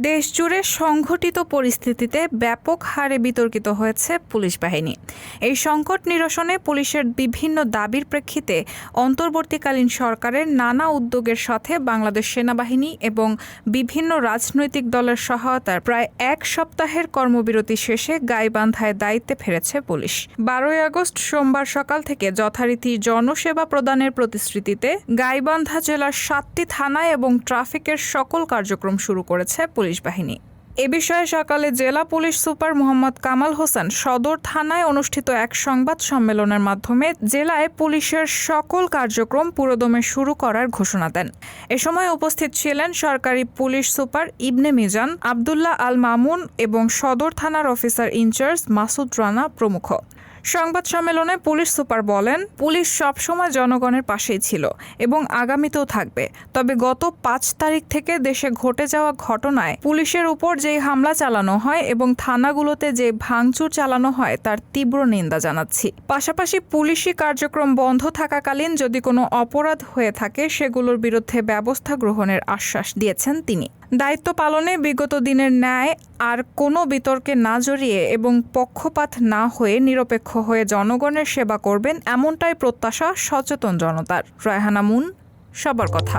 দেশজুড়ে সংঘটিত পরিস্থিতিতে ব্যাপক হারে বিতর্কিত হয়েছে পুলিশ বাহিনী। এই সংকট নিরসনে পুলিশের বিভিন্ন দাবির প্রেক্ষিতে অন্তর্বর্তীকালীন সরকারের নানা উদ্যোগের সাথে বাংলাদেশ সেনাবাহিনী এবং বিভিন্ন রাজনৈতিক দলের সহায়তার প্রায় এক সপ্তাহের কর্মবিরতি শেষে গাইবান্ধায় দায়িত্বে ফিরেছে পুলিশ। 12ই আগস্ট সোমবার সকাল থেকে যথারীতি জনসেবা প্রদানের প্রতিশ্রুতিতে গাইবান্ধা জেলার 7টি থানায় এবং ট্রাফিকের সকল কার্যক্রম শুরু করেছে পুলিশ বাহিনী। এ বিষয়ে সকালে জেলা পুলিশ সুপার মোহাম্মদ কামাল হোসেন সদর থানায় অনুষ্ঠিত এক সংবাদ সম্মেলনের মাধ্যমে জেলায় পুলিশের সকল কার্যক্রম পুরোদমে শুরু করার ঘোষণা দেন। এ সময় উপস্থিত ছিলেন সরকারি পুলিশ সুপার ইবনে মিজান, আব্দুল্লাহ আল মামুন এবং সদর থানার অফিসার ইনচার্জ মাসুদ রানা প্রমুখ। সংবাদ সম্মেলনে পুলিশ সুপার বলেন, পুলিশ সবসময় জনগণের পাশেই ছিল এবং আগামীতেও থাকবে। তবে গত 5 তারিখ থেকে দেশে ঘটে যাওয়া ঘটনায় পুলিশের উপর যে হামলা চালানো হয় এবং থানাগুলোতে যে ভাঙচুর চালানো হয় তার তীব্র নিন্দা জানাচ্ছি। পাশাপাশি পুলিশি কার্যক্রম বন্ধ থাকাকালীন যদি কোনো অপরাধ হয়ে থাকে সেগুলোর বিরুদ্ধে ব্যবস্থা গ্রহণের আশ্বাস দিয়েছেন তিনি। দায়িত্ব পালনে বিগত দিনের ন্যায় আর কোনো বিতর্কে না জড়িয়ে এবং পক্ষপাত না হয়ে নিরপেক্ষ হয়ে জনগণের সেবা করবেন এমনটাই প্রত্যাশা সচেতন জনতার। রায়হানা মুন, সবার কথা।